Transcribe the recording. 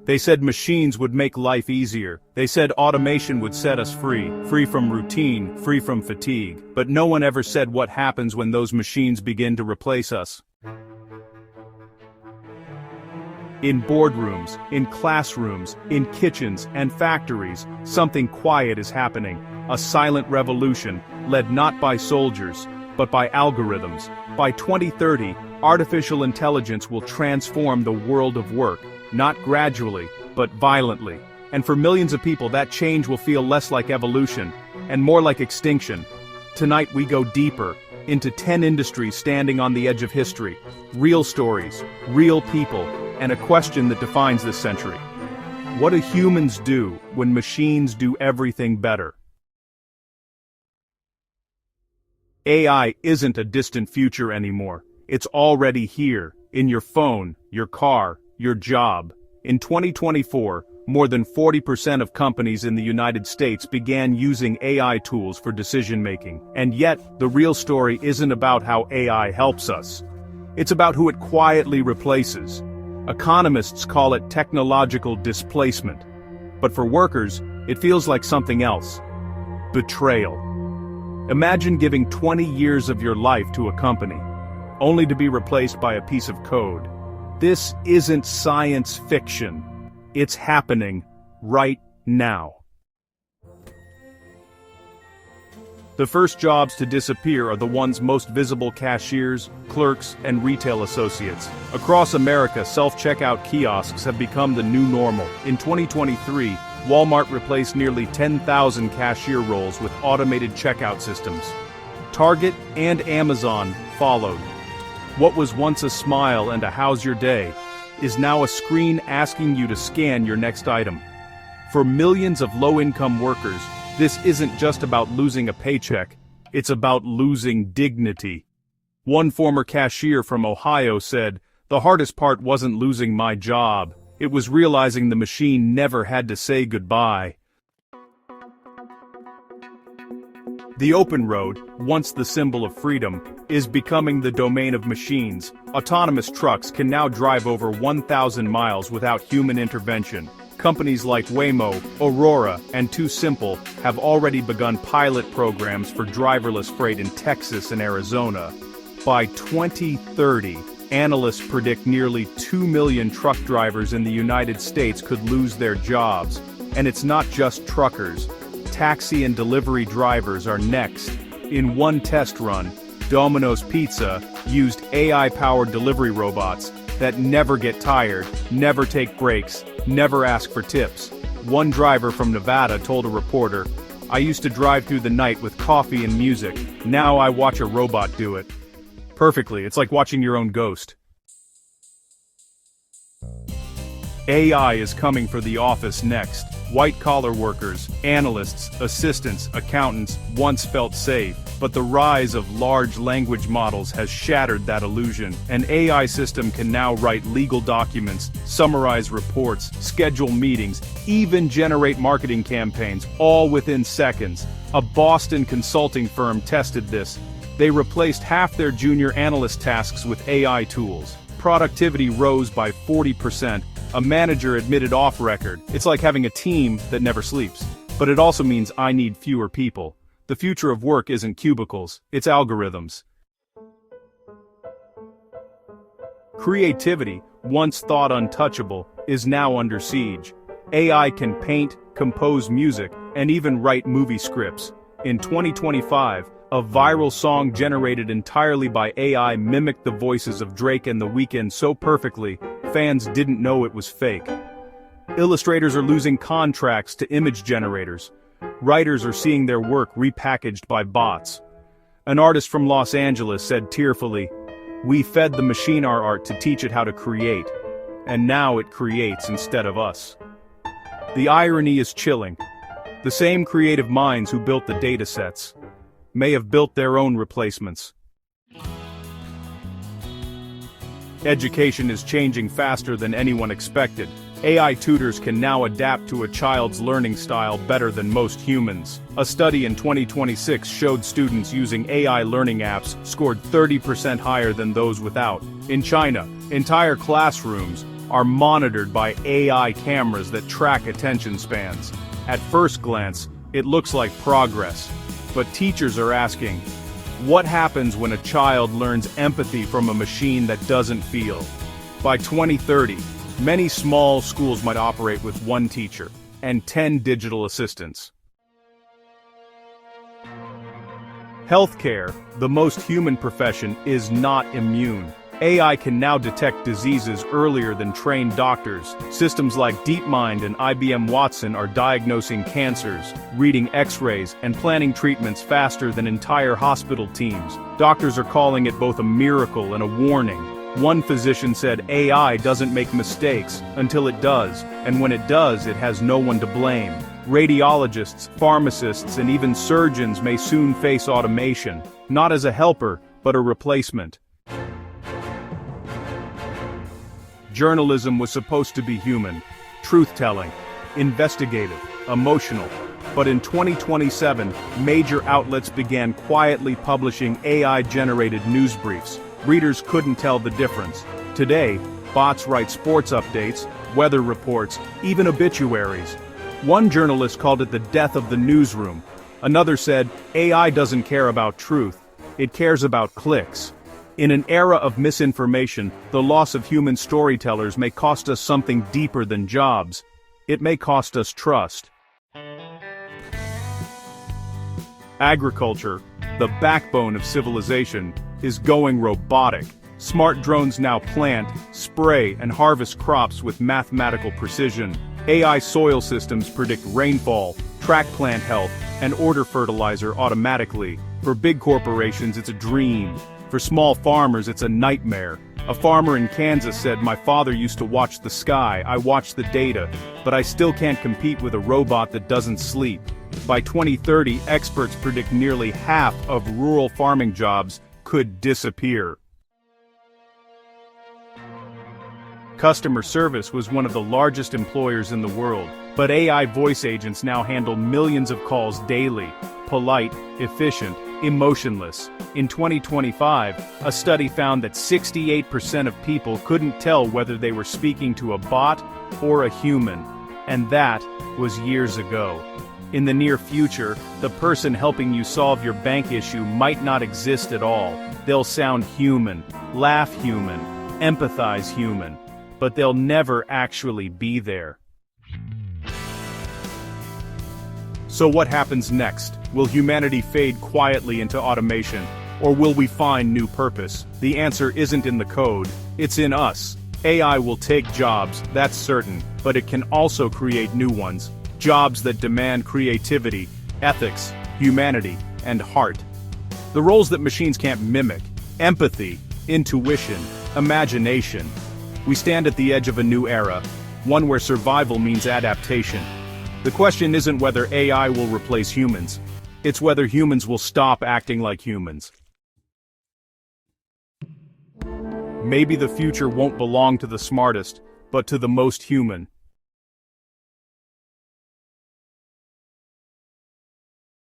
They said machines would make life easier. They said automation would set us free, free from routine, free from fatigue. But no one ever said what happens when those machines begin to replace us. In boardrooms, in classrooms, in kitchens and factories, something quiet is happening. A silent revolution, led not by soldiers, but by algorithms. By 2030, artificial intelligence will transform the world of work, not gradually, but violently. And for millions of people, that change will feel less like evolution, and more like extinction. Tonight we go deeper, into 10 industries standing on the edge of history. Real stories, real people, and a question that defines this century. What do humans do when machines do everything better? AI isn't a distant future anymore. It's already here, in your phone, your car, your job. In 2024, more than 40% of companies in the United States began using AI tools for decision-making. And yet, the real story isn't about how AI helps us. It's about who it quietly replaces. Economists call it technological displacement. But for workers, it feels like something else. Betrayal. Imagine giving 20 years of your life to a company, only to be replaced by a piece of code. This isn't science fiction. It's happening right now. The first jobs to disappear are the ones most visible: cashiers, clerks, and retail associates. Across America, self-checkout kiosks have become the new normal. In 2023, Walmart replaced nearly 10,000 cashier roles with automated checkout systems. Target and Amazon followed. What was once a smile and a "how's your day" is now a screen asking you to scan your next item. For millions of low-income workers, this isn't just about losing a paycheck, it's about losing dignity. One former cashier from Ohio said, "The hardest part wasn't losing my job, it was realizing the machine never had to say goodbye." The open road, once the symbol of freedom, is becoming the domain of machines. Autonomous trucks can now drive over 1,000 miles without human intervention. Companies like Waymo, Aurora, and TuSimple have already begun pilot programs for driverless freight in Texas and Arizona. By 2030, analysts predict nearly 2 million truck drivers in the United States could lose their jobs. And it's not just truckers. Taxi and delivery drivers are next. In one test run, Domino's Pizza used AI-powered delivery robots that never get tired, never take breaks, never ask for tips. One driver from Nevada told a reporter, "I used to drive through the night with coffee and music. Now I watch a robot do it." Perfectly, it's like watching your own ghost. AI is coming for the office next. White-collar workers, analysts, assistants, accountants once felt safe, but the rise of large language models has shattered that illusion. An AI system can now write legal documents, summarize reports, schedule meetings, even generate marketing campaigns, all within seconds. A Boston consulting firm tested this. They replaced half their junior analyst tasks with AI tools. Productivity rose by 40%. A manager admitted off record, "It's like having a team that never sleeps." But it also means I need fewer people. The future of work isn't cubicles, it's algorithms. Creativity, once thought untouchable, is now under siege. AI can paint, compose music, and even write movie scripts. In 2025, a viral song generated entirely by AI mimicked the voices of Drake and The Weeknd so perfectly, fans didn't know it was fake. Illustrators are losing contracts to image generators. Writers are seeing their work repackaged by bots. An artist from Los Angeles said tearfully, "We fed the machine our art to teach it how to create, and now it creates instead of us." The irony is chilling. The same creative minds who built the datasets may have built their own replacements. Education is changing faster than anyone expected. AI tutors can now adapt to a child's learning style better than most humans. A study in 2026 showed students using AI learning apps scored 30% higher than those without. In China, entire classrooms are monitored by AI cameras that track attention spans. At first glance, it looks like progress. But teachers are asking, what happens when a child learns empathy from a machine that doesn't feel? By 2030, many small schools might operate with one teacher and 10 digital assistants. Healthcare, the most human profession, is not immune. AI can now detect diseases earlier than trained doctors. Systems like DeepMind and IBM Watson are diagnosing cancers, reading X-rays, and planning treatments faster than entire hospital teams. Doctors are calling it both a miracle and a warning. One physician said AI doesn't make mistakes until it does, and when it does, it has no one to blame. Radiologists, pharmacists, and even surgeons may soon face automation, not as a helper, but a replacement. Journalism was supposed to be human, truth-telling, investigative, emotional. But in 2027, major outlets began quietly publishing AI-generated news briefs. Readers couldn't tell the difference. Today, bots write sports updates, weather reports, even obituaries. One journalist called it the death of the newsroom. Another said, AI doesn't care about truth, it cares about clicks. In an era of misinformation, the loss of human storytellers may cost us something deeper than jobs. It may cost us trust. Agriculture, the backbone of civilization, is going robotic. Smart drones now plant, spray, and harvest crops with mathematical precision. AI soil systems predict rainfall, track plant health, and order fertilizer automatically. For big corporations, it's a dream. For small farmers, it's a nightmare. A farmer in Kansas said, "My father used to watch the sky, I watch the data, but I still can't compete with a robot that doesn't sleep." By 2030, experts predict nearly half of rural farming jobs could disappear. Customer service was one of the largest employers in the world, but AI voice agents now handle millions of calls daily. Polite, efficient, emotionless. In 2025, a study found that 68% of people couldn't tell whether they were speaking to a bot or a human. And that was years ago. In the near future, the person helping you solve your bank issue might not exist at all. They'll sound human, laugh human, empathize human, but they'll never actually be there. So what happens next? Will humanity fade quietly into automation, or will we find new purpose? The answer isn't in the code, it's in us. AI will take jobs, that's certain, but it can also create new ones. Jobs that demand creativity, ethics, humanity, and heart. The roles that machines can't mimic: empathy, intuition, imagination. We stand at the edge of a new era, one where survival means adaptation. The question isn't whether AI will replace humans, it's whether humans will stop acting like humans. Maybe the future won't belong to the smartest, but to the most human.